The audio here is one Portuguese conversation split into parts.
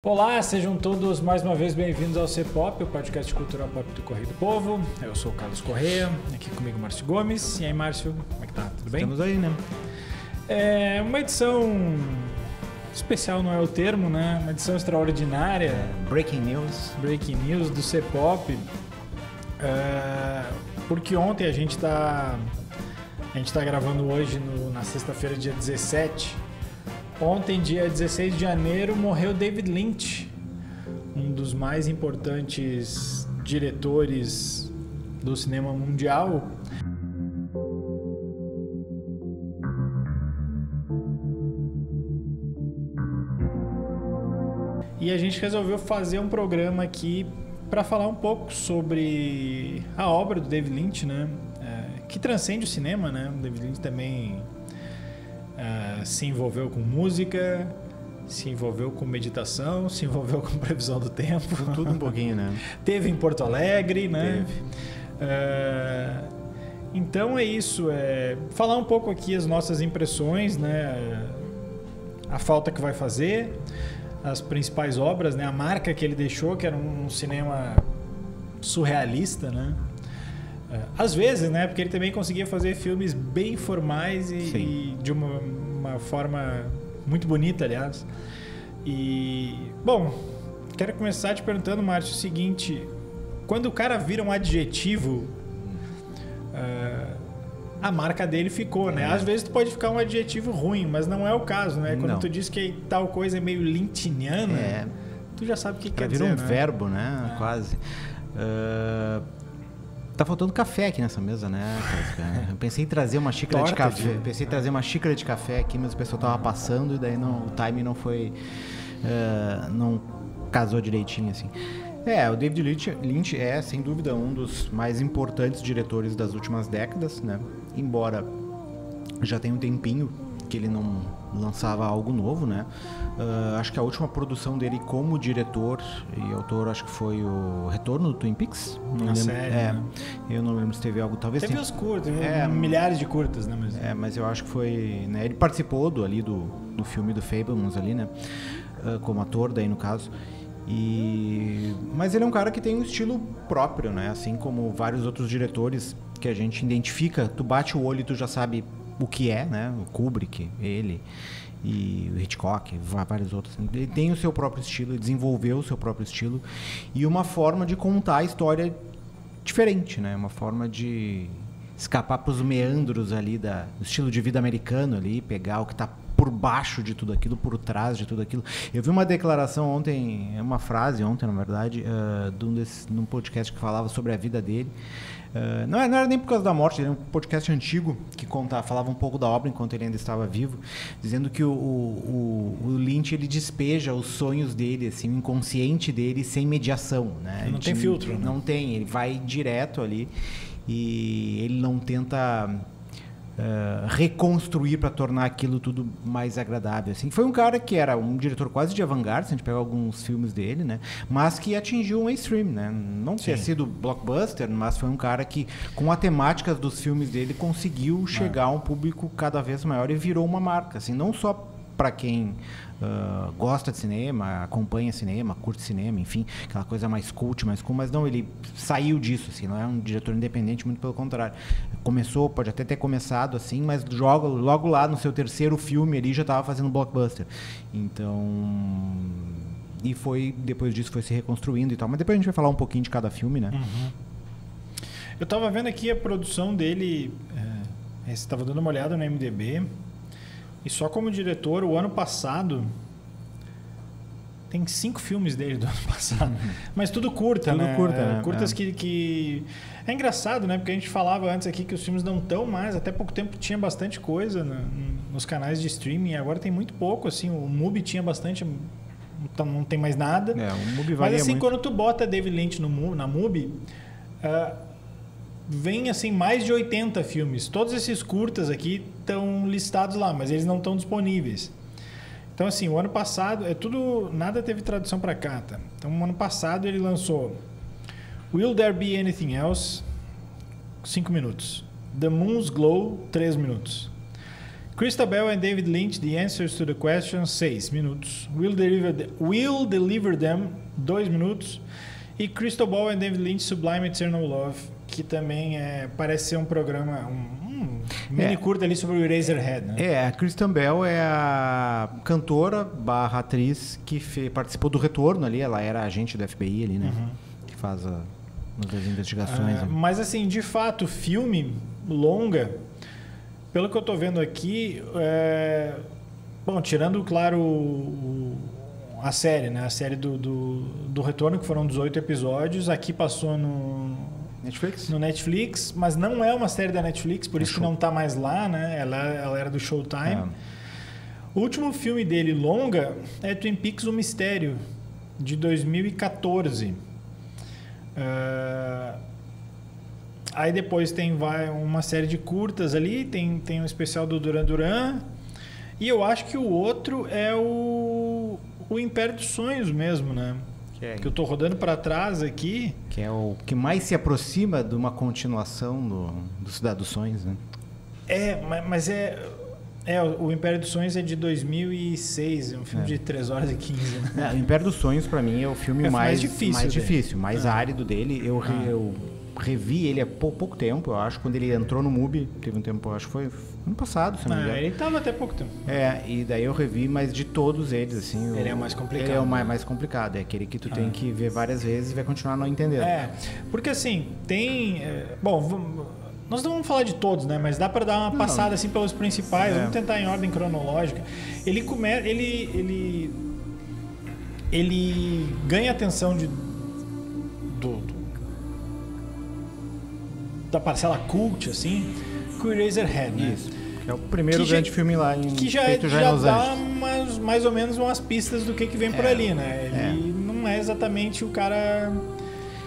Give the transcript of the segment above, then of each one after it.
Olá, sejam todos mais uma vez bem-vindos ao C-Pop, o podcast cultural pop do Correio do Povo. Eu sou o Carlos Correia, aqui comigo Márcio Gomes. E aí, Márcio, como é que tá? Tudo bem? Estamos aí, né? É uma edição especial, não é o termo, né? Uma edição extraordinária. Breaking news. Breaking news do C-Pop. Porque ontem a gente tá gravando hoje na sexta-feira, dia 17. Ontem, dia 16 de janeiro, morreu David Lynch, um dos mais importantes diretores do cinema mundial. E a gente resolveu fazer um programa aqui para falar um pouco sobre a obra do David Lynch, né? Que transcende o cinema, né? O David Lynch também se envolveu com música, se envolveu com meditação, se envolveu com previsão do tempo. Tudo um pouquinho, né? Teve em Porto Alegre, né? Teve. Então é isso. Falar um pouco aqui as nossas impressões, né? A falta que vai fazer, as principais obras, né? A marca que ele deixou, que era um cinema surrealista, né? Às vezes, né? Porque ele também conseguia fazer filmes bem formais e de uma forma muito bonita, aliás. E, bom, quero começar te perguntando, Márcio, o seguinte: quando o cara vira um adjetivo, a marca dele ficou, né? Às vezes tu pode ficar um adjetivo ruim, mas não é o caso, né? Quando tu diz que tal coisa é meio lynchiana, tu já sabe o que quer dizer, vira um né? verbo, né? Quase. Tá faltando café aqui nessa mesa, né? Eu pensei em trazer uma xícara de café. Pensei em trazer uma xícara de café aqui, mas o pessoal tava passando e daí o timing não foi... não casou direitinho, assim. O David Lynch é, sem dúvida, um dos mais importantes diretores das últimas décadas, né? Embora já tenha um tempinho que ele não lançava algo novo, né? Acho que a última produção dele como diretor e autor, acho que foi o Retorno do Twin Peaks. Não lembro. Série, né? Eu não lembro se teve algo, talvez teve os curtos, milhares de curtas, né? Mas eu acho que foi, né? Ele participou do filme do Fabelmans ali, né? Como ator, daí no caso. Mas ele é um cara que tem um estilo próprio, né? Assim como vários outros diretores que a gente identifica, tu bate o olho e tu já sabe o que é, né? O Kubrick, ele e o Hitchcock, vários outros. Ele tem o seu próprio estilo, ele desenvolveu o seu próprio estilo e uma forma de contar a história diferente, né? Uma forma de escapar para os meandros ali do estilo de vida americano ali, pegar o que está por baixo de tudo aquilo, por trás de tudo aquilo. Eu vi uma declaração ontem, uma frase ontem, na verdade, num podcast que falava sobre a vida dele. Não era nem por causa da morte, era um podcast antigo que falava um pouco da obra enquanto ele ainda estava vivo, dizendo que o Lynch, ele despeja os sonhos dele, assim, o inconsciente dele, sem mediação, né? Não tem filtro, né? Não tem, ele vai direto ali e ele não tenta reconstruir para tornar aquilo tudo mais agradável, assim. Foi um cara que era um diretor quase de avant-garde, se a gente pegar alguns filmes dele, né? Mas que atingiu o mainstream, né? Não tinha sido blockbuster, mas foi um cara que, com a temática dos filmes dele, conseguiu chegar a um público cada vez maior e virou uma marca, assim, não só para quem gosta de cinema, acompanha cinema, curte cinema, enfim, aquela coisa mais cult, mas não, ele saiu disso, assim, não é um diretor independente, muito pelo contrário. Começou, pode até ter começado assim, mas logo lá no seu terceiro filme ele já estava fazendo blockbuster. Então, e depois disso foi se reconstruindo e tal, mas depois a gente vai falar um pouquinho de cada filme, né? Uhum. Eu estava vendo aqui a produção dele, você estava dando uma olhada no IMDb. E só como diretor, o ano passado tem 5 filmes dele do ano passado. Mas tudo curta, né? Curtas que... É engraçado, né? Porque a gente falava antes aqui que os filmes não estão mais. Até pouco tempo tinha bastante coisa nos canais de streaming. Agora tem muito pouco, assim. O Mubi tinha bastante... Não tem mais nada. O Mubi varia Mas assim, muito. quando tu bota David Lynch na Mubi... vem assim mais de 80 filmes. Todos esses curtas aqui estão listados lá, mas eles não estão disponíveis. Então assim, o ano passado nada teve tradução para cá, tá? Então o ano passado ele lançou Will There Be Anything Else, 5 minutos. The Moon's Glow, 3 minutos. Christabel and David Lynch, The Answers to the Questions, 6 minutos. Will Deliver Them, 2 minutos. E Christabel and David Lynch, Sublime Eternal Love, que também parece ser um programa, um mini curta ali sobre o Eraserhead, né? A Kristen Bell é a cantora / atriz que participou do Retorno ali, ela era agente do FBI ali, né? Que faz as investigações. Mas assim, de fato, filme longa, pelo que eu tô vendo aqui, bom, tirando, claro, a série, né? A série do Retorno, que foram 18 episódios, aqui passou no Netflix, mas não é uma série da Netflix, por isso que não tá mais lá, né? Ela era do Showtime. O último filme dele, longa, é Twin Peaks: O Mistério, de 2014. Aí depois tem uma série de curtas ali, tem um especial do Duran Duran, e eu acho que o outro é o Império dos Sonhos mesmo, né? Que eu tô rodando para trás aqui. Que é o que mais se aproxima de uma continuação do Cidade dos Sonhos, né? Mas o Império dos Sonhos é de 2006, é um filme de 3 horas e 15, né? O Império dos Sonhos, para mim, é o filme mais difícil, mais árido dele. Eu revi ele há pouco tempo, eu acho, quando ele entrou no MUBI, teve um tempo, acho que foi ano passado, se não me engano. Ele tava até pouco tempo. E daí eu revi, mas de todos eles, assim... Ele é o mais complicado. Ele é o mais complicado, é aquele que tu tem que ver várias vezes e vai continuar não entendendo. Porque assim, tem... bom, nós não vamos falar de todos, né? Mas dá para dar uma passada assim pelos principais, vamos tentar em ordem cronológica. Ele ganha atenção da parcela cult, assim, com o Eraserhead, né? Isso. Que é o primeiro grande filme lá feito já em Los Angeles. Mais ou menos umas pistas do que vem por ali, né? Ele não é exatamente o cara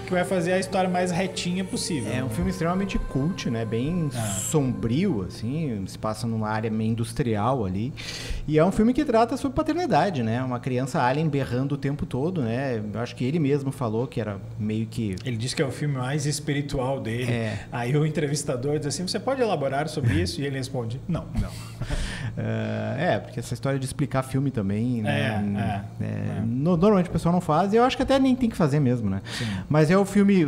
que vai fazer a história mais retinha possível. É um filme extremamente cult, né? Bem sombrio, assim, se passa numa área meio industrial ali. E é um filme que trata sobre paternidade, né? Uma criança alien berrando o tempo todo, né? Eu acho que ele mesmo falou que era meio que... Ele disse que é o filme mais espiritual dele. Aí o entrevistador diz assim, você pode elaborar sobre isso? E ele responde, não. Porque essa história de explicar filme também, né? Normalmente o pessoal não faz, e eu acho que até nem tem que fazer mesmo, né? Sim. Mas é o filme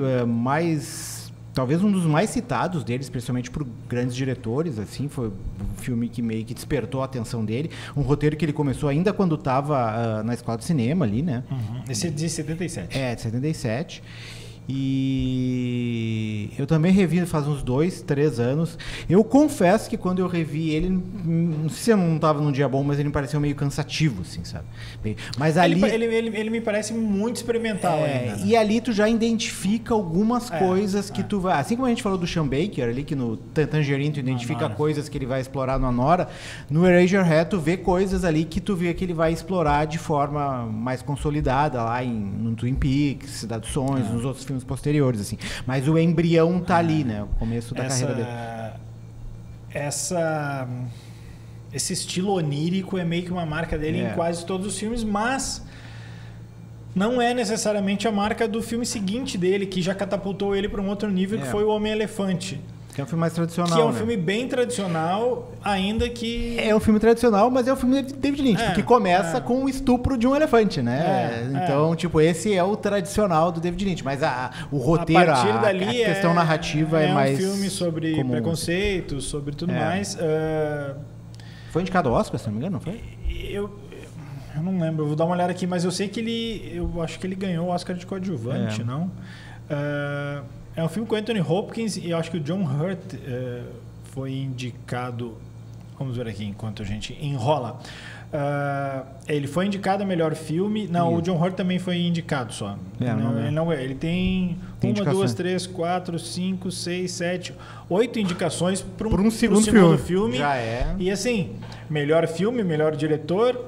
talvez um dos mais citados dele, especialmente por grandes diretores, assim, foi um filme que meio que despertou a atenção dele, um roteiro que ele começou ainda quando estava na escola de cinema ali, né? Esse é de 77. De 77. E eu também revi faz uns 2, 3 anos. Eu confesso que quando eu revi ele, não sei se eu não estava num dia bom, mas ele me pareceu meio cansativo, assim, sabe? Mas ali... Ele me parece muito experimental ainda, né? E ali tu já identifica algumas coisas que tu vai... Assim como a gente falou do Sean Baker ali, que no Tangerine tu identifica coisas que ele vai explorar no Anora, no Eraserhead tu vê coisas ali que tu vê que ele vai explorar de forma mais consolidada lá no Twin Peaks, Cidade dos Sonhos, nos outros filmes posteriores, assim. Mas o embrião tá ali, né? O começo da carreira dele. Esse estilo onírico é meio que uma marca dele em quase todos os filmes, mas não é necessariamente a marca do filme seguinte dele, que já catapultou ele para um outro nível, que foi o Homem-Elefante. Que é um filme mais tradicional, que é um filme bem tradicional, ainda que... É um filme tradicional, mas é um filme de David Lynch, porque começa com o estupro de um elefante, né? Então, tipo, esse é o tradicional do David Lynch, mas o roteiro, a questão narrativa é mais... É um filme sobre preconceito, sobre tudo mais. Foi indicado ao Oscar, se não me engano, não foi? Eu não lembro, eu vou dar uma olhada aqui, mas eu sei que eu acho que ele ganhou o Oscar de coadjuvante, não? É um filme com Anthony Hopkins e eu acho que o John Hurt foi indicado... Vamos ver aqui enquanto a gente enrola. Ele foi indicado a melhor filme. Não, o John Hurt também foi indicado só. Ele tem 1, 2, 3, 4, 5, 6, 7, 8 indicações para um segundo filme. Já é. E assim, melhor filme, melhor diretor,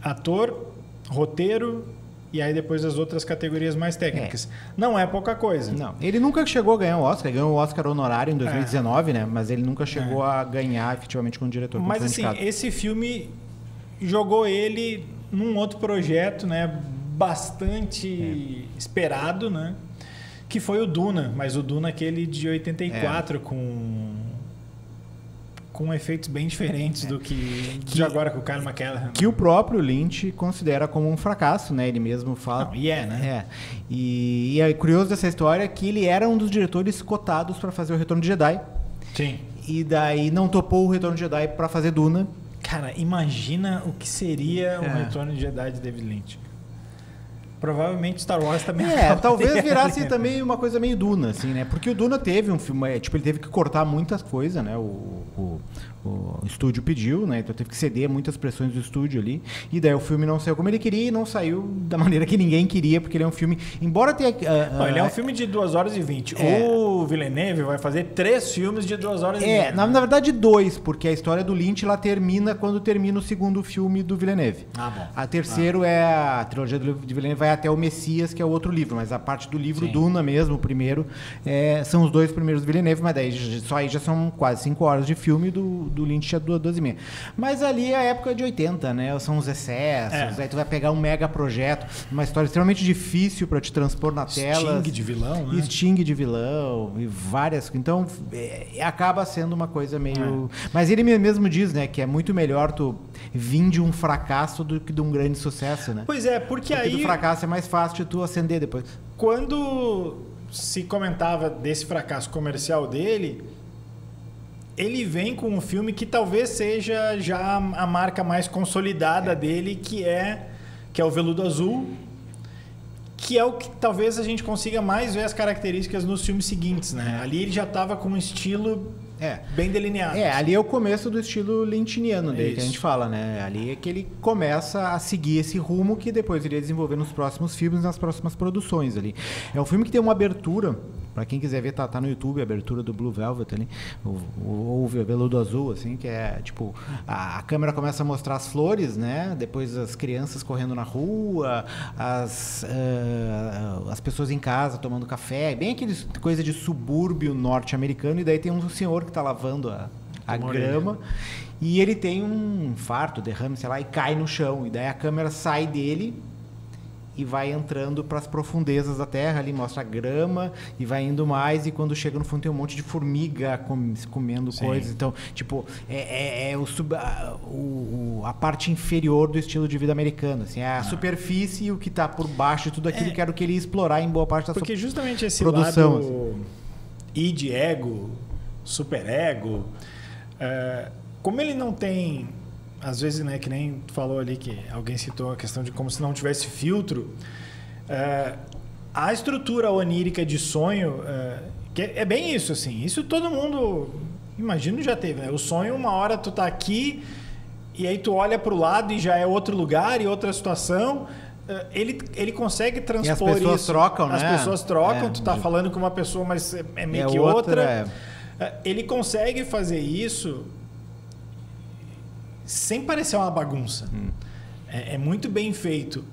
ator, roteiro... E aí depois as outras categorias mais técnicas. Não é pouca coisa. Não. Ele nunca chegou a ganhar o Oscar. Ele ganhou o Oscar honorário em 2019, né? Mas ele nunca chegou a ganhar efetivamente como diretor. Mas assim, esse filme jogou ele num outro projeto, né? Bastante esperado, né? Que foi o Duna. Mas o Duna aquele de 84 com com efeitos bem diferentes do que de agora com o Kyle MacLachlan. Que o próprio Lynch considera como um fracasso, né? Ele mesmo fala. Não, né? E é curioso dessa história que ele era um dos diretores cotados para fazer o Retorno de Jedi. Sim. E daí não topou o Retorno de Jedi para fazer Duna. Cara, imagina o que seria o Retorno de Jedi de David Lynch. Provavelmente Star Wars também. Talvez virasse também uma coisa meio Duna, assim, né? Porque o Duna teve um filme, tipo, ele teve que cortar muitas coisas, né? O estúdio pediu, né? Então teve que ceder muitas pressões do estúdio ali. E daí o filme não saiu como ele queria e não saiu da maneira que ninguém queria, porque ele é um filme... Embora tenha... ele é um filme de 2 horas e 20. O Villeneuve vai fazer 3 filmes de 2 horas e 20. Na verdade 2, porque a história do Lynch ela termina quando termina o segundo filme do Villeneuve. Bom. A terceiro é a trilogia de Villeneuve, vai até o Messias, que é o outro livro, mas a parte do livro Duna mesmo, o primeiro, são os 2 primeiros do Villeneuve, mas daí só aí já são quase 5 horas de filme do Lynch a 2h30. Mas ali é a época de 80, né? São os excessos, aí tu vai pegar um mega projeto, uma história extremamente difícil para te transpor na tela. Sting de vilão, né? Sting de vilão e várias... Então, acaba sendo uma coisa meio... Mas ele mesmo diz, né, que é muito melhor tu vir de um fracasso do que de um grande sucesso, né? Pois é, porque aí... do fracasso é mais fácil de tu acender depois. Quando se comentava desse fracasso comercial dele, ele vem com um filme que talvez seja já a marca mais consolidada dele, que é o Veludo Azul, que é o que talvez a gente consiga mais ver as características nos filmes seguintes, né? Ali ele já estava com um estilo bem delineado. Ali é o começo do estilo lynchiniano dele, que a gente fala, né? Ali é que ele começa a seguir esse rumo que depois iria desenvolver nos próximos filmes, nas próximas produções ali. É um filme que tem uma abertura, pra quem quiser ver, tá no YouTube, a abertura do Blue Velvet ali, ou o Veludo Azul, assim, que é tipo, a câmera começa a mostrar as flores, né? Depois as crianças correndo na rua, as pessoas em casa tomando café, bem aquele coisa de subúrbio norte-americano, e daí tem um senhor que tá lavando a grama, e ele tem um infarto, derrame, sei lá, e cai no chão, e daí a câmera sai dele e vai entrando para as profundezas da terra, ali mostra a grama e vai indo mais, e quando chega no fundo tem um monte de formiga comendo coisas. Então, tipo, a parte inferior do estilo de vida americano, assim, a superfície e o que está por baixo, tudo aquilo que era o que ele ia explorar em boa parte da porque justamente esse produção, lado id, ego, superego, como ele não tem, às vezes, né, que nem tu falou ali, que alguém citou a questão de como se não tivesse filtro, a estrutura onírica de sonho, que é bem isso, assim, isso todo mundo, imagino, já teve, né? O sonho, uma hora tu tá aqui e aí tu olha pro lado e já é outro lugar e outra situação. Ele consegue transpor isso. E as pessoas trocam, né? As pessoas trocam, tu tá falando com uma pessoa, mas é meio que outra. Ele consegue fazer isso sem parecer uma bagunça. É muito bem feito.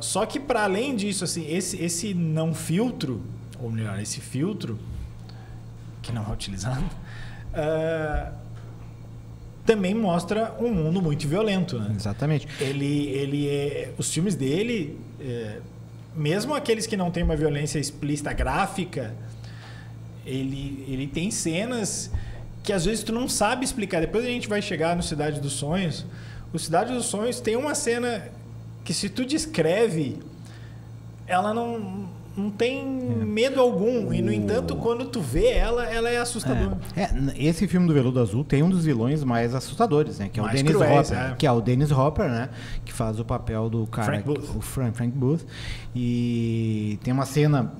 Só que, para além disso, assim, esse não filtro, ou melhor, esse filtro, que não é utilizado, também mostra um mundo muito violento, né? Exatamente. Os filmes dele, mesmo aqueles que não têm uma violência explícita gráfica, ele tem cenas que às vezes tu não sabe explicar. Depois a gente vai chegar no Cidade dos Sonhos. O Cidade dos Sonhos tem uma cena que, se tu descreve, ela não tem medo algum. E, no entanto, quando tu vê ela é assustadora. Esse filme do Veludo Azul tem um dos vilões mais assustadores, né? Que é o Dennis Hopper. Que é o Dennis Hopper, né? Que faz o papel do cara... Frank Booth. E tem uma cena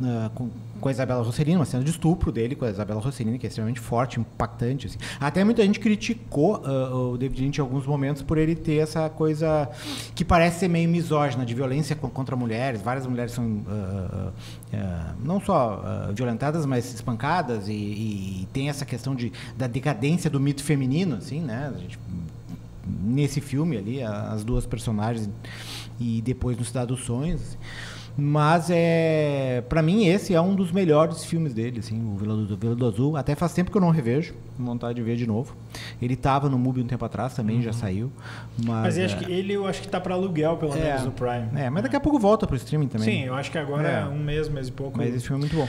com a Isabella Rossellini, uma cena de estupro dele com a Isabella Rossellini, que é extremamente forte, impactante, assim. Até muita gente criticou o David Lynch em alguns momentos por ele ter essa coisa que parece ser meio misógina, de violência contra mulheres. Várias mulheres são não só violentadas, mas espancadas, e tem essa questão da decadência do mito feminino, assim, né? Nesse filme ali, as duas personagens, e depois no Cidade dos Sonhos, assim. Mas pra mim esse é um dos melhores filmes dele, assim, o Veludo Azul. Até faz tempo que eu não revejo, vontade de ver de novo. Ele estava no MUBI um tempo atrás também, já saiu. Mas eu acho que tá para aluguel, pelo menos, no Prime. Mas daqui a pouco volta pro streaming também. Sim, eu acho que agora é um mês e pouco. Mas esse filme é muito bom.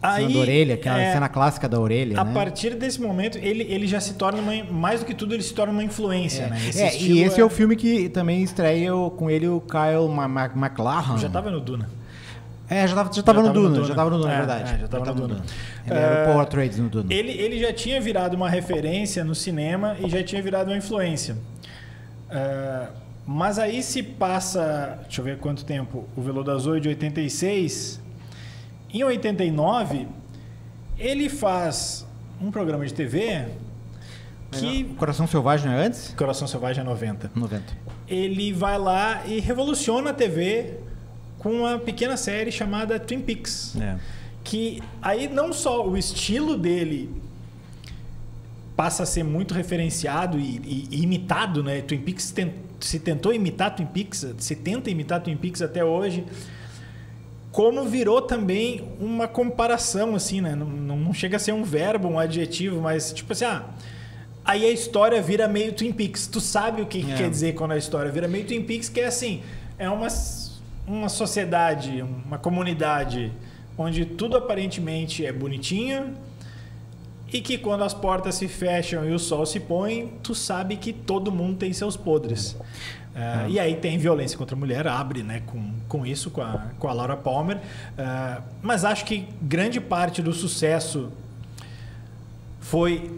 Cena da orelha, aquela cena clássica da orelha, a né? partir desse momento, ele já se torna mais do que tudo, ele se torna uma influência, né? E esse é o filme que também estreia com ele o Kyle MacLachlan. Já tava no Duna. Já tava no Duna, é verdade. Já tava no Duna. Ele era o Paul Atreides no Duna. Ele já tinha virado uma referência no cinema e já tinha virado uma influência. Mas aí se passa, deixa eu ver quanto tempo, o Veludo Azul é de 86. Em 89, ele faz um programa de TV que... Coração Selvagem é antes? Coração Selvagem é 90. 90. Ele vai lá e revoluciona a TV com uma pequena série chamada Twin Peaks. Que aí não só o estilo dele passa a ser muito referenciado e imitado, né? Twin Peaks se tentou imitar Twin Peaks, se tenta imitar Twin Peaks até hoje, como virou também uma comparação, assim, né? Não chega a ser um verbo, um adjetivo, mas tipo assim, aí a história vira meio Twin Peaks. Tu sabe o que quer dizer quando a história vira meio Twin Peaks, que é assim, é uma sociedade, uma comunidade onde tudo aparentemente é bonitinho e que quando as portas se fecham e o sol se põe, tu sabe que todo mundo tem seus podres. E aí tem violência contra a mulher, abre, né, com isso, com a Laura Palmer. Mas acho que grande parte do sucesso foi...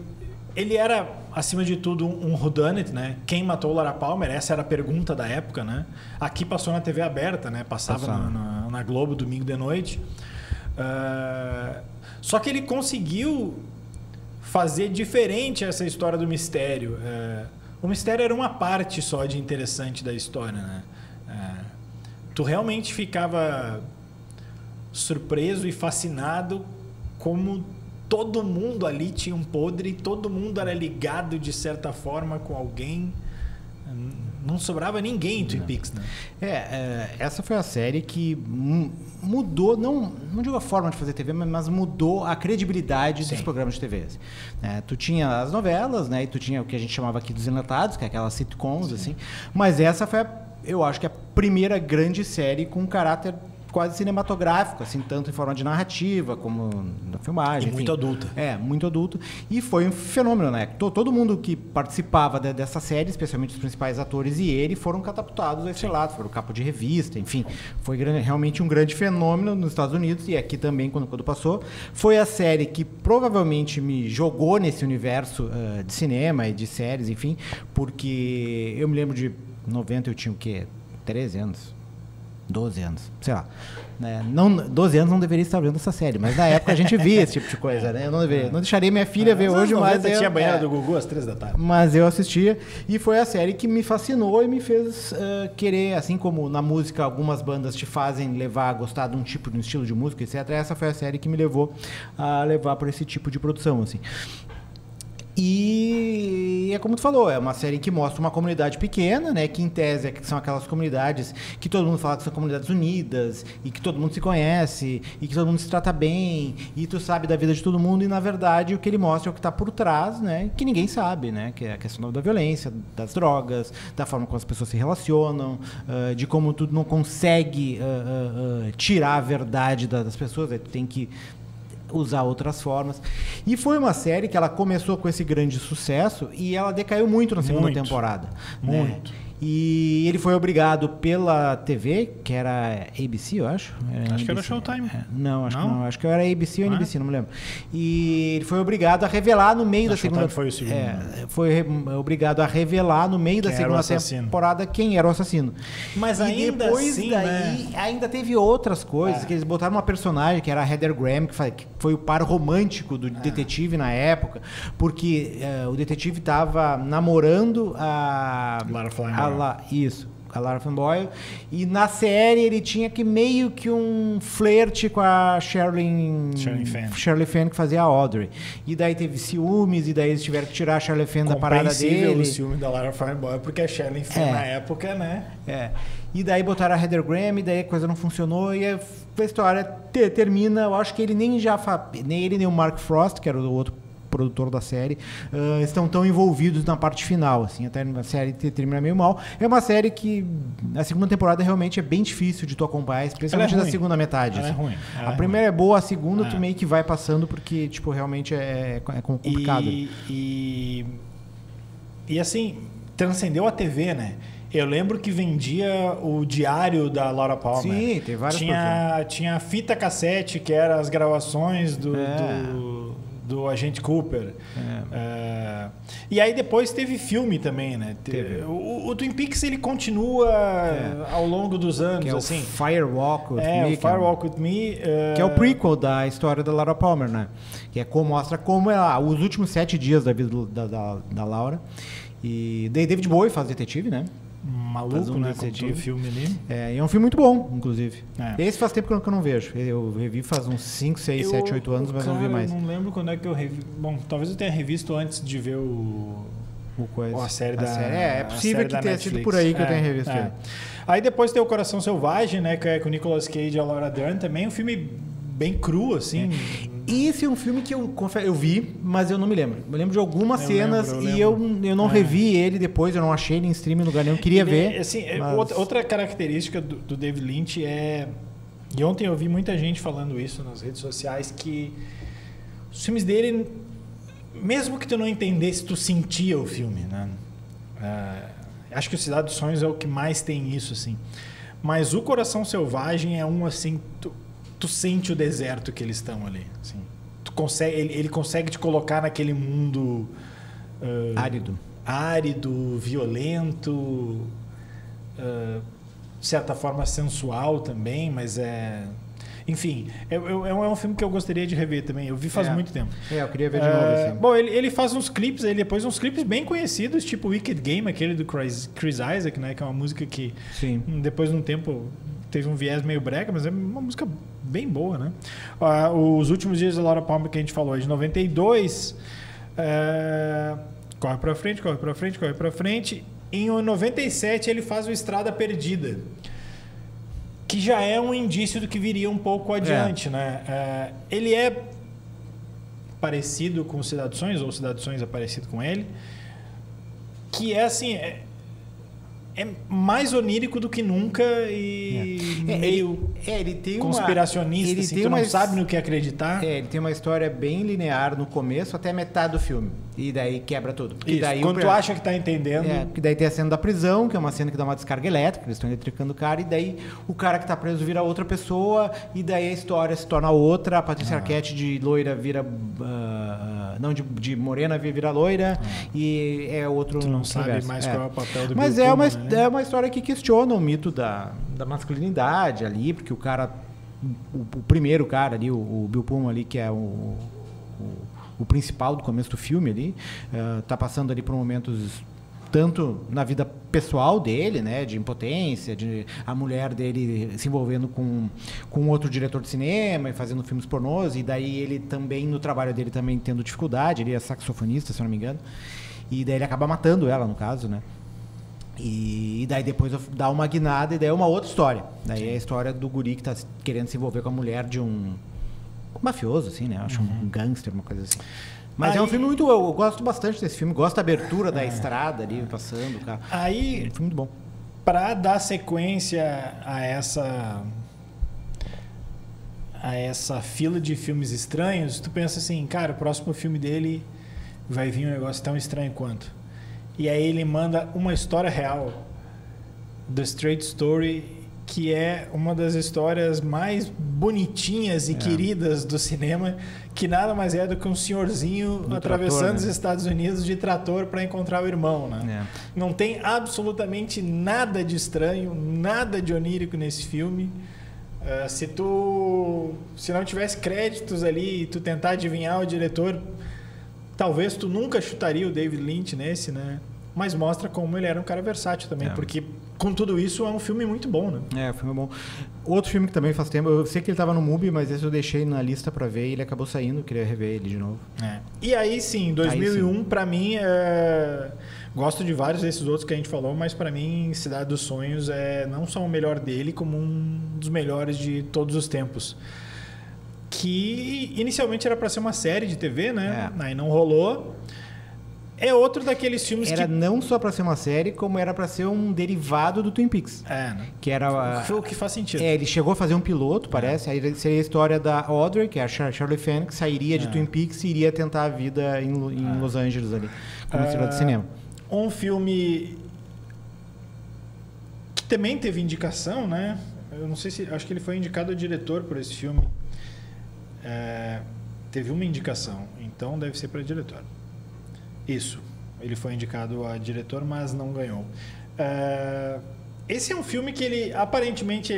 Ele era, acima de tudo, um whodunit, né? Quem matou Laura Palmer? Essa era a pergunta da época, né? Aqui passou na TV aberta, né? Passava na Globo, domingo de noite. Só que ele conseguiu fazer diferente essa história do mistério. O mistério era uma parte só de interessante da história, né? Tu realmente ficava surpreso e fascinado como todo mundo ali tinha um podre, todo mundo era ligado de certa forma com alguém. Não sobrava ninguém em Twin Peaks, né? Essa foi a série que mudou, não digo a forma de fazer TV, mas mudou a credibilidade dos programas de TV. Tu tinha as novelas, né? E tu tinha o que a gente chamava aqui dos enlatados, que é aquelas sitcoms, assim. Mas essa foi, eu acho que a primeira grande série com caráter quase cinematográfico, assim, tanto em forma de narrativa como da filmagem. E muito adulta. Muito adulto. E foi um fenômeno, né? Todo mundo que participava dessa série, especialmente os principais atores e ele, foram catapultados a esse lado, foram capa de revista, enfim. Foi realmente um grande fenômeno nos Estados Unidos e aqui também, quando passou. Foi a série que provavelmente me jogou nesse universo de cinema e de séries, enfim, porque eu me lembro de 90, eu tinha o quê? 13 anos. 12 anos, sei lá. 12 anos não deveria estar vendo essa série, mas na época a gente via esse tipo de coisa, né? Eu não deixaria minha filha ver hoje, mas eu tinha banheira do Gugu às 3 da tarde. Mas eu assistia e foi a série que me fascinou e me fez querer, assim como na música algumas bandas te fazem levar a gostar de um tipo, de um estilo de música, etc. Essa foi a série que me levou a levar por esse tipo de produção, assim. E é como tu falou, é uma série que mostra uma comunidade pequena, né, que em tese são aquelas comunidades que todo mundo fala que são comunidades unidas e que todo mundo se conhece e que todo mundo se trata bem e tu sabe da vida de todo mundo e na verdade o que ele mostra é o que está por trás, né, que ninguém sabe, né, que é a questão da violência, das drogas, da forma como as pessoas se relacionam, de como tu não consegue tirar a verdade das pessoas, tu tem que usar outras formas. E foi uma série que ela começou com esse grande sucesso e ela decaiu muito na segunda temporada. Muito. Né? E ele foi obrigado pela TV, que era ABC, eu acho. Acho que era Showtime. Não, acho que não. Acho que era ABC ou NBC, não me lembro. E ele foi obrigado a revelar no meio da segunda... Foi o segundo. Foi obrigado a revelar no meio da segunda temporada quem era o assassino. Mas ainda depois assim, daí, ainda teve outras coisas, que eles botaram uma personagem, que era a Heather Graham, que foi o par romântico do detetive na época, porque o detetive estava namorando a Lara Flynn. A Lara Flynn Boyle, e na série ele tinha meio que um flerte com a Shirley Fenn, que fazia a Audrey. E daí teve ciúmes, e daí eles tiveram que tirar a Shirley Fenn da parada dele. O ciúme da Lara Flynn Boyle, porque a Shirley Fenn na época, né? E daí botaram a Heather Graham, e daí a coisa não funcionou, e a história termina, eu acho que ele nem ele nem o Mark Frost, que era o outro produtor da série, estão tão envolvidos na parte final, assim, até a série termina meio mal. É uma série que a segunda temporada realmente é bem difícil de tu acompanhar, especialmente na segunda metade. Ela assim. é ruim. A primeira é boa, a segunda tu meio que vai passando porque, tipo, realmente é complicado. E assim, transcendeu a TV, né? Eu lembro que vendia o diário da Laura Palmer. Sim, tem várias tinha fita cassete, que eram as gravações do Agente Cooper. E aí depois teve filme também, né? O Twin Peaks, ele continua ao longo dos anos, que é assim. O Fire Walk With Me. O Fire Walk With Me. Que é o prequel da história da Laura Palmer, né? Que é mostra como os últimos 7 dias da vida da Laura. E David Bowie faz detetive, né? Maluco, né? Com todo filme ali. E é um filme muito bom, inclusive. Esse faz tempo que eu não vejo. Eu revi faz uns 5, 6, 7, 8 anos, mas não vi mais. Eu não lembro quando é que eu revi. Bom, talvez eu tenha revisto antes de ver a série da série. É possível que tenha sido por aí que eu tenha revisto ele. Aí depois tem o Coração Selvagem, né? Que é com o Nicolas Cage e a Laura Dern também. Um filme bem cru, assim. Esse é um filme que eu vi, mas eu não me lembro. Eu lembro de algumas cenas e eu não revi ele depois, eu não achei ele em streaming em lugar nenhum, queria ver. Assim, outra característica do David Lynch é... E ontem eu vi muita gente falando isso nas redes sociais, que os filmes dele, mesmo que tu não entendesse, tu sentia o filme, né? Acho que o Cidade dos Sonhos é o que mais tem isso, assim. Mas o Coração Selvagem é assim... Tu sente o deserto que eles estão ali. Assim. Ele consegue te colocar naquele mundo... árido, violento, de certa forma sensual também, mas enfim, é um filme que eu gostaria de rever também. Eu vi faz muito tempo. Eu queria ver de novo assim. Bom, ele faz uns clipes, depois uns clipes bem conhecidos, tipo Wicked Game, aquele do Chris Isaac, né? Que é uma música que depois de um tempo teve um viés meio brega, mas é uma música bem boa, né? Os Últimos Dias da Laura Palmer, que a gente falou, é de 92. Corre pra frente, corre pra frente, corre pra frente. Em 97 ele faz o Estrada Perdida, que já é um indício do que viria um pouco adiante, né? Ele é parecido com Cidade dos Sonhos, ou Cidade dos Sonhos é parecido com ele, que é assim... É mais onírico do que nunca e meio ele tem conspiracionista, assim, tu não sabe no que acreditar. Ele tem uma história bem linear no começo até metade do filme. E daí quebra tudo. Daí quando tu acha que tá entendendo... que daí tem a cena da prisão, que é uma cena que dá uma descarga elétrica, eles estão eletricando o cara, e daí o cara que tá preso vira outra pessoa, e daí a história se torna outra, a Patrícia Arquette de loira vira... de morena vira loira, e é outro... Tu não sabe mais qual é o papel do Mas Bill Pullman, né? É uma história que questiona o mito da masculinidade ali, porque o cara... O primeiro cara ali, o Bill Pullman ali, que é o principal do começo do filme ali, tá passando ali por momentos tanto na vida pessoal dele, né, de impotência, de a mulher dele se envolvendo com outro diretor de cinema e fazendo filmes pornôs, e daí ele também, no trabalho dele, também tendo dificuldade, ele é saxofonista, se eu não me engano, e daí ele acaba matando ela, no caso, né. E daí depois dá uma guinada e daí é uma outra história. Daí é a história do guri que tá querendo se envolver com a mulher de um mafioso, assim, né? Acho um gangster, uma coisa assim. Mas é um filme muito... Eu gosto bastante desse filme. Gosto da abertura da estrada ali, passando o carro. Aí, é um filme muito bom. Pra dar sequência a essa fila de filmes estranhos, tu pensa assim, cara, o próximo filme dele vai vir um negócio tão estranho quanto. E aí ele manda uma história real, The Straight Story, que é uma das histórias mais bonitinhas e queridas do cinema, que nada mais é do que um senhorzinho atravessando trator, os Estados Unidos de trator para encontrar o irmão, né? Não tem absolutamente nada de estranho, nada de onírico nesse filme. Se não tivesse créditos ali e tu tentar adivinhar o diretor, talvez tu nunca chutaria o David Lynch nesse, né? Mas mostra como ele era um cara versátil também, porque com tudo isso é um filme muito bom, né? O filme é bom. Outro filme que também faz tempo, eu sei que ele estava no MUBI, mas esse eu deixei na lista para ver e ele acabou saindo, eu queria rever ele de novo. E aí sim, 2001 para mim, gosto de vários desses outros que a gente falou, mas para mim Cidade dos Sonhos é não só o melhor dele, como um dos melhores de todos os tempos. que inicialmente era para ser uma série de TV, né? Aí não rolou. É outro daqueles filmes era não só para ser uma série, como era para ser um derivado do Twin Peaks. Né? Que era... Foi o que faz sentido. Ele chegou a fazer um piloto, parece. Aí seria a história da Audrey, que é a Charlie Fenn, que sairia de Twin Peaks e iria tentar a vida em Los Angeles ali, como estrela de cinema. Um filme que também teve indicação, né? Eu não sei se... Acho que ele foi indicado a diretor por esse filme. Teve uma indicação, então deve ser para diretor. Isso. Ele foi indicado a diretor, mas não ganhou. Esse é um filme que ele, aparentemente,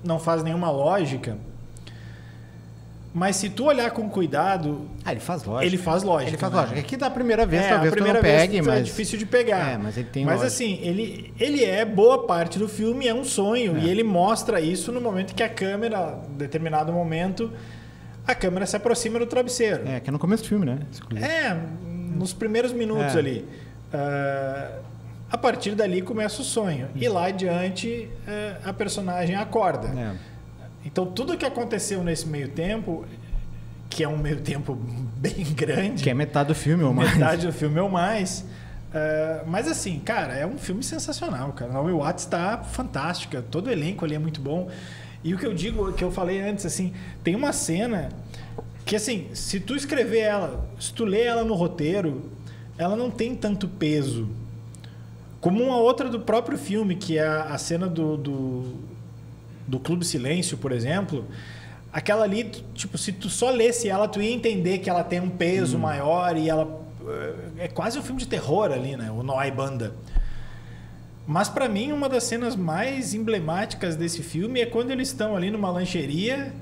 não faz nenhuma lógica. Mas se tu olhar com cuidado... ele faz lógica. Ele faz lógica. Ele faz lógica. Aqui da primeira vez, a talvez primeira tu não pegue, mas... é difícil de pegar. Mas ele tem Mas lógica. assim, ele é boa parte do filme, é um sonho. E ele mostra isso no momento que a câmera, em determinado momento, a câmera se aproxima do travesseiro. Que é no começo do filme, né? Nos primeiros minutos ali. A partir dali começa o sonho. E lá adiante, a personagem acorda. Então, tudo que aconteceu nesse meio tempo, que é um meio tempo bem grande... Que é metade do filme ou mais. Metade do filme ou mais. Mas assim, cara, é um filme sensacional, cara. A Naomi Watts está fantástica. Todo o elenco ali é muito bom. E o que eu digo, que eu falei antes, assim, tem uma cena... que assim, se tu escrever ela, se tu ler ela no roteiro, ela não tem tanto peso. Como uma outra do próprio filme, que é a cena do Clube Silêncio, por exemplo. Aquela ali, tipo, se tu só lesse ela, tu ia entender que ela tem um peso maior e ela... É quase um filme de terror ali, né? O Noai Banda. Mas pra mim, uma das cenas mais emblemáticas desse filme é quando eles estão ali numa lancheria...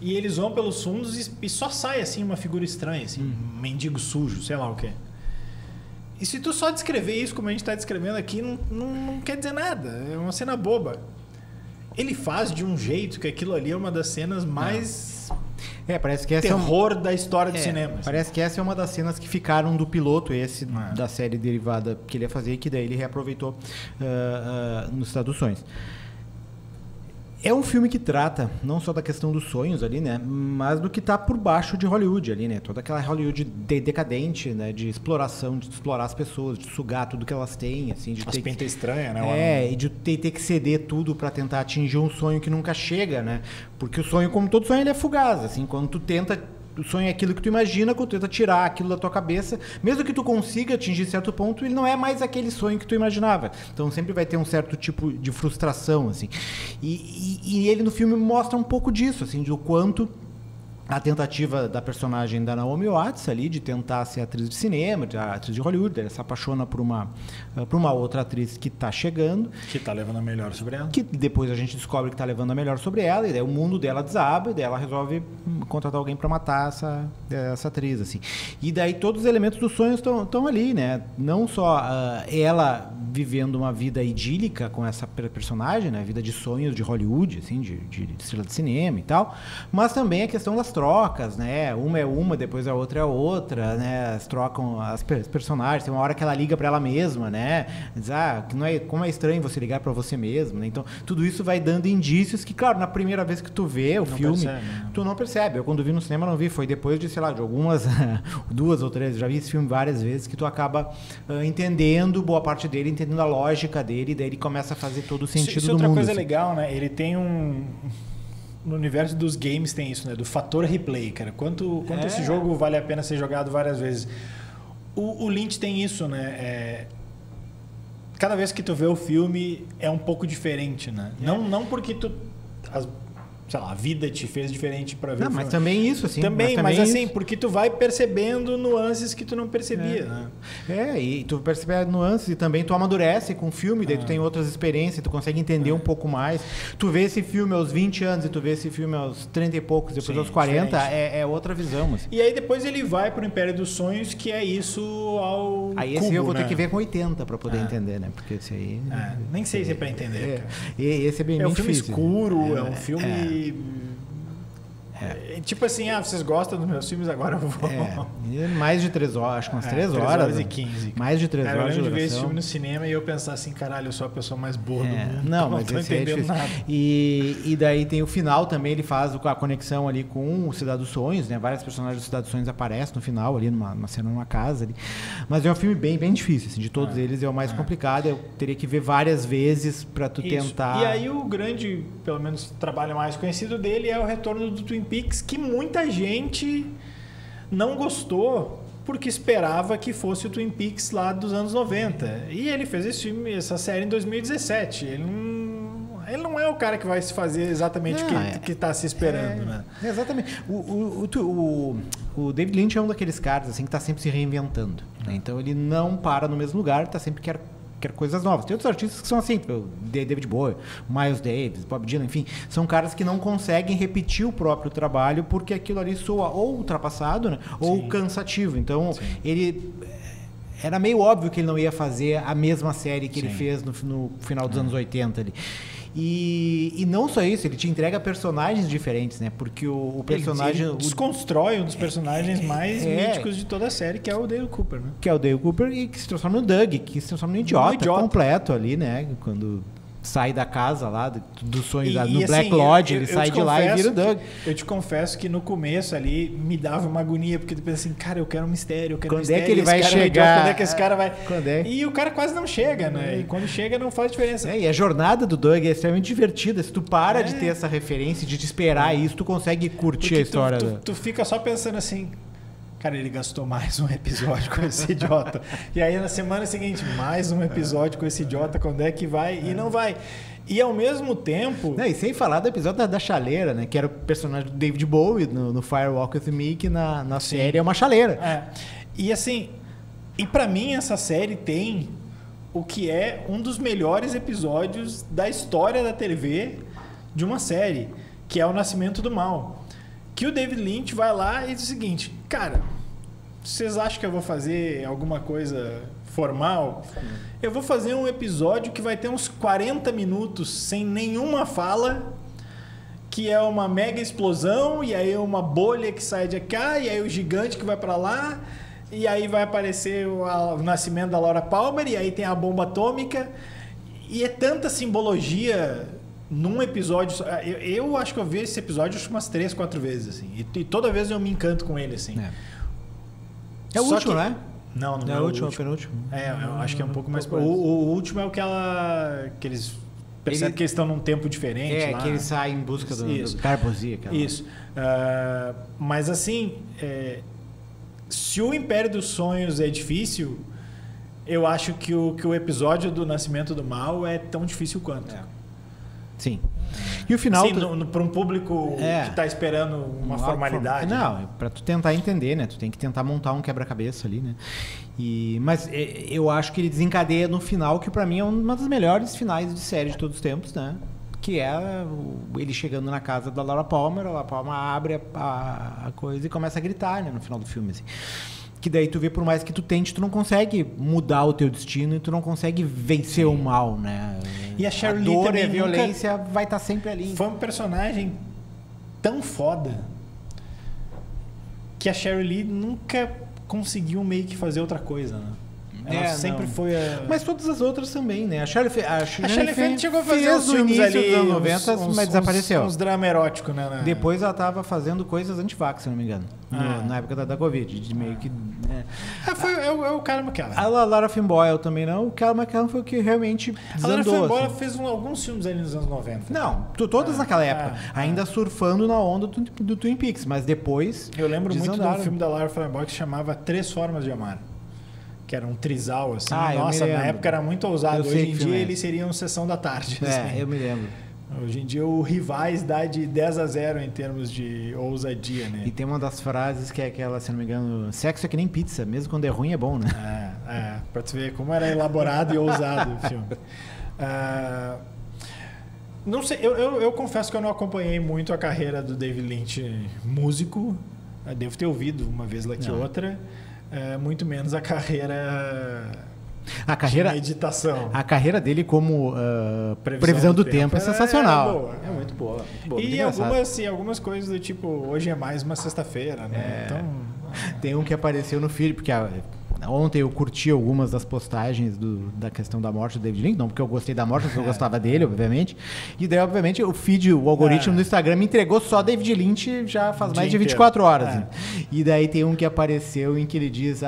E eles vão pelos fundos e só sai assim uma figura estranha, assim, um mendigo sujo, sei lá o quê. E se tu só descrever isso como a gente está descrevendo aqui, não quer dizer nada. É uma cena boba. Ele faz de um jeito que aquilo ali é uma das cenas mais parece que essa terror da história do cinema. Assim. Parece que essa é uma das cenas que ficaram do piloto da série derivada que ele ia fazer, que daí ele reaproveitou nos traduções. É um filme que trata não só da questão dos sonhos ali, né, mas do que está por baixo de Hollywood ali, né, toda aquela Hollywood decadente, né, de exploração, de explorar as pessoas, de sugar tudo que elas têm, assim, de as pintas estranhas, né? E de ter que ceder tudo para tentar atingir um sonho que nunca chega, né, porque o sonho, como todo sonho, ele é fugaz, assim, quando tu tenta... O sonho é aquilo que tu imagina, quando tu tenta tirar aquilo da tua cabeça, mesmo que tu consiga atingir certo ponto, ele não é mais aquele sonho que tu imaginava. Então sempre vai ter um certo tipo de frustração, assim. E ele no filme mostra um pouco disso, assim, do quanto a tentativa da personagem da Naomi Watts ali de tentar ser atriz de cinema, atriz de Hollywood, ela se apaixona por uma outra atriz que está chegando. Que está levando a melhor sobre ela. Que depois a gente descobre que está levando a melhor sobre ela, e daí o mundo dela desaba, e daí ela resolve contratar alguém para matar essa atriz, assim. E daí todos os elementos dos sonhos estão ali, né? Não só ela vivendo uma vida idílica com essa personagem, né? Vida de sonhos de Hollywood, assim, de estrela de cinema e tal, mas também a questão das trocas, né? Uma é uma, depois a outra é outra, né? Trocam as personagens. Tem uma hora que ela liga para ela mesma, né? Diz, que não é, como é estranho você ligar para você mesmo, né? Então, tudo isso vai dando indícios que, claro, na primeira vez que tu vê o filme, tu não percebe. Eu, quando vi no cinema, não vi. Foi depois de, sei lá, de algumas, 2 ou 3, já vi esse filme várias vezes, que tu acaba entendendo boa parte dele, entendendo a lógica dele, e daí ele começa a fazer todo o sentido do mundo. Outra coisa assim. legal, né? Ele tem no universo dos games tem isso, né? Do fator replay, cara. Quanto esse jogo vale a pena ser jogado várias vezes. O Lynch tem isso, né? Cada vez que tu vê o filme é um pouco diferente, né? Não porque sei lá, a vida te fez diferente para ver o filme. Mas também isso, assim. Mas assim, porque tu vai percebendo nuances que tu não percebia, né? E tu percebe nuances e também tu amadurece com o filme, daí tu tem outras experiências, tu consegue entender um pouco mais. Tu vê esse filme aos 20 anos e tu vê esse filme aos 30 e poucos, depois aos 40, é outra visão, assim. E aí depois ele vai pro Império dos Sonhos, que é isso ao Aí esse eu vou ter que ver com 80 para poder entender, né? Porque esse aí... nem sei se é para entender, cara. E esse é bem um filme difícil. Escuro, é um filme... Tipo assim, vocês gostam dos meus filmes, agora eu vou. Mais de 3 horas, acho que umas 3 horas. 3 horas e 15. Mais de 3 horas. Eu lembro de ver esse filme no cinema e eu pensar assim, caralho, eu sou a pessoa mais boa do mundo. Não, mas tô entendendo nada. E daí tem o final também, ele faz a conexão ali com o Cidade dos Sonhos, né? Vários personagens do Cidade dos Sonhos aparecem no final, ali, numa cena numa casa ali. Mas é um filme bem, bem difícil, assim, de todos eles é o mais complicado. Eu teria que ver várias vezes pra tu tentar. E aí o grande, pelo menos, trabalho mais conhecido dele é o retorno do Twin Peaks, que muita gente não gostou porque esperava que fosse o Twin Peaks lá dos anos 90. E ele fez essa série em 2017. Ele não é o cara que vai se fazer exatamente o que está se esperando, né? Exatamente. O David Lynch é um daqueles caras assim, que está sempre se reinventando. Né? Então ele não para no mesmo lugar, está sempre quer coisas novas. Tem outros artistas que são assim, o David Bowie, Miles Davis, Bob Dylan, enfim, são caras que não conseguem repetir o próprio trabalho porque aquilo ali soa ou ultrapassado, né, ou cansativo. Então, ele era meio óbvio que ele não ia fazer a mesma série que ele fez no final dos anos 80 ali. E não só isso, ele te entrega personagens diferentes, né? Porque o personagem... Ele desconstrói um dos personagens mais míticos de toda a série, que é o Dale Cooper, né? Que é o Dale Cooper e que se transforma no Doug, que se transforma no idiota completo ali, né? Quando sai da casa lá, dos sonhos no assim, Black Lodge, ele sai de lá e vira o Doug. Eu te confesso que no começo ali me dava uma agonia, porque tu pensa assim, cara, eu quero um mistério, eu quero um mistério. Quando é que ele vai chegar? Quando é que esse cara vai... E o cara quase não chega, né? E quando chega não faz diferença. E a jornada do Doug é extremamente divertida. Se tu para de ter essa referência, de te esperar isso, tu consegue curtir a história. Tu fica só pensando assim... Cara, ele gastou mais um episódio com esse idiota. E aí na semana seguinte, mais um episódio com esse idiota, quando é que vai? E não vai. E ao mesmo tempo... E sem falar do episódio da chaleira, né? Que era o personagem do David Bowie no Firewalk With Me, que na série é uma chaleira. E assim, e pra mim essa série tem o que é um dos melhores episódios da história da TV de uma série, que é o Nascimento do Mal. Que o David Lynch vai lá e diz o seguinte, cara, vocês acham que eu vou fazer alguma coisa formal? Eu vou fazer um episódio que vai ter uns 40 minutos sem nenhuma fala, que é uma mega explosão, e aí uma bolha que sai de cá, e aí o gigante que vai pra lá, e aí vai aparecer o nascimento da Laura Palmer, e aí tem a bomba atômica, e é tanta simbologia... Num episódio... Eu acho que eu vi esse episódio umas 3, 4 vezes, assim. E toda vez eu me encanto com ele, assim. É o último, né? Não é o último, é o penúltimo. Eu acho que é um pouco mais... O último é o que eles percebem que eles estão num tempo diferente lá. Que eles saem em busca do Carbosia. Isso. Mas assim, se o Império dos Sonhos é difícil, eu acho que o episódio do Nascimento do Mal é tão difícil quanto. Sim. E o final... para um público que está esperando uma formalidade. Não, para tu tentar entender, né? Tu tem que tentar montar um quebra-cabeça ali, né? Mas eu acho que ele desencadeia no final, que para mim é uma das melhores finais de série de todos os tempos, né? Que é ele chegando na casa da Laura Palmer, a Laura Palmer abre a coisa e começa a gritar, né? No final do filme, assim. Que daí tu vê, por mais que tu tente, tu não consegue mudar o teu destino e tu não consegue vencer o mal, né? E a Sheryl Lee dor também e a violência vai estar sempre ali. Foi um personagem tão foda que a Sheryl Lee nunca conseguiu meio que fazer outra coisa, né? Ela sempre foi a... Mas todas as outras também, né? A Shelley chegou a fazer uns filmes ali dos anos 90, mas desapareceu. Uns drama erótico, né? Depois ela tava fazendo coisas anti-vax, se não me engano. Na época da Covid, de meio que... É o Karen McKellen. A Lara Flynn Boyle também não. O Karen McKellen foi o que realmente desandou. A Lara Flynn Boyle fez alguns filmes ali nos anos 90. Não, todas naquela época. Ainda surfando na onda do Twin Peaks, mas depois... Eu lembro muito do filme da Lara Flynn Boyle que se chamava Três Formas de Amar. Que era um trisal, assim. Nossa, na época era muito ousado. Hoje em dia eles seriam sessão da tarde. Assim. Eu me lembro. Hoje em dia o Rivais dá de 10-0 em termos de ousadia, né? E tem uma das frases que é aquela, se não me engano, sexo é que nem pizza, mesmo quando é ruim é bom, né? Pra tu ver como era elaborado e ousado o filme. Não sei, eu confesso que eu não acompanhei muito a carreira do David Lynch músico. Eu devo ter ouvido uma vez lá que outra. Muito menos a carreira de meditação. A carreira dele como previsão do tempo é sensacional. É muito boa. Muito E engraçado. algumas coisas do tipo, hoje é mais uma sexta-feira, né? Então... Tem um que apareceu no feed, porque ontem eu curti algumas das postagens da questão da morte do David Lynch, não porque eu gostei da morte, porque eu gostava dele, obviamente. E daí, obviamente, o feed, o algoritmo do Instagram me entregou só David Lynch já faz mais de 24 horas. Assim. E daí tem um que apareceu em que ele diz,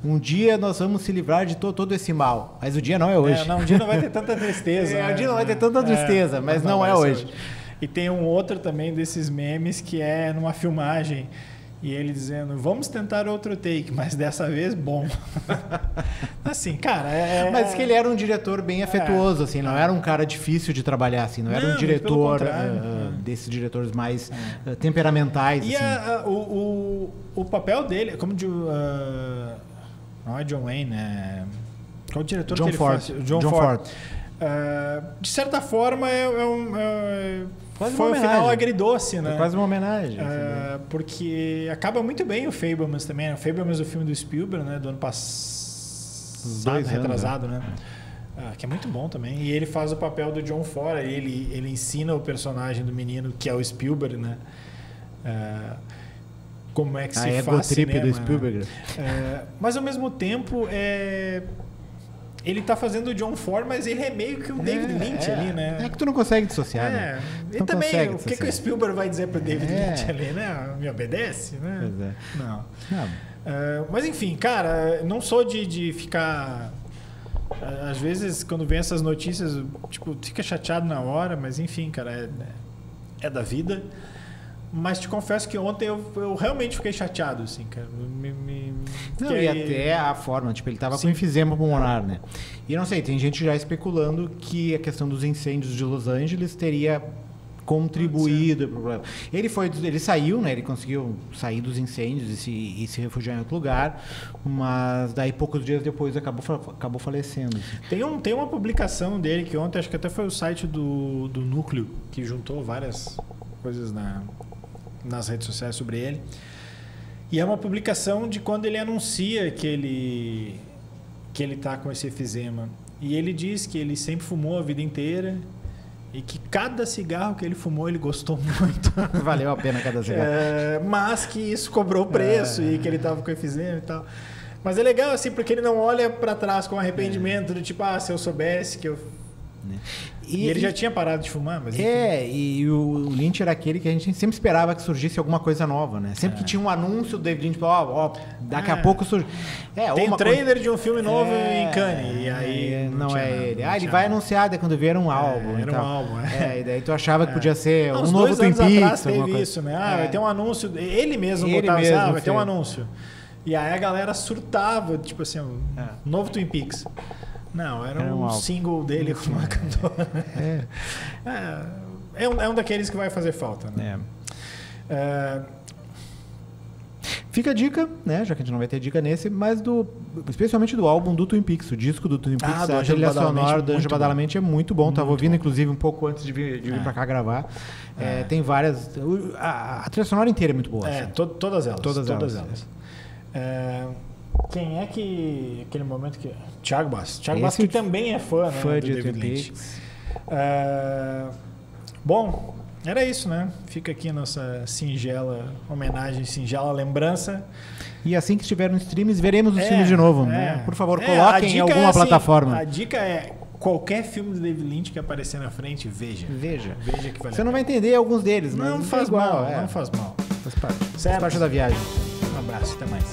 um dia nós vamos se livrar de todo esse mal. Mas o dia não é hoje. Um dia não vai ter tanta tristeza. O dia não vai ter tanta tristeza, mas não é hoje. E tem um outro também desses memes que é numa filmagem. E ele dizendo, vamos tentar outro take, mas dessa vez bom. Assim, cara... Mas que ele era um diretor bem afetuoso, assim, não era um cara difícil de trabalhar, assim, não era um diretor desses diretores mais temperamentais. E assim. O papel dele, como não é John Wayne, qual o diretor John que ele Ford. faz? John Ford. De certa forma, foi um final agridoce, né? É quase uma homenagem. Porque acaba muito bem o Fabelmans também. O Fabelmans é o filme do Spielberg, né? Do ano passado, retrasado, né? Que é muito bom também. E ele faz o papel do John Ford. Ele ensina o personagem do menino, que é o Spielberg, né? Como é que se faz cinema, do Spielberg. Né? Mas ao mesmo tempo ele tá fazendo o John Ford, mas ele é meio que o David Lynch ali, né? É que tu não consegue dissociar, né? E também, o que o Spielberg vai dizer pro David Lynch ali, né? Me obedece, né? Pois é. Não. Mas enfim, cara, não sou de ficar... Às vezes, quando vem essas notícias, tipo, fica chateado na hora, mas enfim, cara, é da vida. Mas te confesso que ontem eu realmente fiquei chateado, assim, cara. E até a forma, tipo, ele tava com enfisema pulmonar, né? E não sei, tem gente já especulando que a questão dos incêndios de Los Angeles teria contribuído para o problema. Ele saiu, né? Ele conseguiu sair dos incêndios e se refugiar em outro lugar, mas daí poucos dias depois acabou falecendo. Assim. Tem uma publicação dele que ontem, acho que até foi o site do Núcleo, que juntou várias coisas nas redes sociais sobre ele. E é uma publicação de quando ele anuncia que ele tá com esse efizema. E ele diz que ele sempre fumou a vida inteira e que cada cigarro que ele fumou ele gostou muito. Valeu a pena cada cigarro. Mas que isso cobrou preço e que ele tava com efizema e tal. Mas é legal assim, porque ele não olha para trás com arrependimento do tipo, se eu soubesse que eu... E ele já tinha parado de fumar, mas... E o Lynch era aquele que a gente sempre esperava que surgisse alguma coisa nova, né? Sempre que tinha um anúncio do David Lynch, daqui a pouco surge... Tem um trailer de um filme novo em Cannes, e aí... Não é ele. Ele vai anunciar quando vier um álbum. Era um álbum, e daí tu achava que podia ser um novo Twin Peaks. Atrás teve isso, né? Vai ter um anúncio... Ele mesmo botava vai ter um anúncio. E aí a galera surtava, tipo assim, novo Twin Peaks. Não, era um single dele com uma cantora. É um daqueles que vai fazer falta, né? Fica a dica, né? Já que a gente não vai ter dica nesse, mas especialmente do álbum do Twin Peaks, o disco do Twin Peaks, a trilha sonora do Ângelo Badalamenti é muito bom. Tava ouvindo, inclusive, um pouco antes de vir pra cá gravar. Tem várias... A trilha sonora inteira é muito boa. Assim. Todas elas. Todas elas. Quem é que... Aquele momento que... Thiago Bass, que também é fã, né, fã do de David Lynch. Bom, era isso, né? Fica aqui a nossa singela homenagem, singela lembrança. E assim que estiver nos streams, veremos os filmes de novo. Né? Por favor, coloquem em alguma plataforma. A dica é... Qualquer filme do David Lynch que aparecer na frente, veja que vale. Você não vai entender alguns deles, mas não faz mal. Não faz mal. Faz parte da viagem. Um abraço, até mais.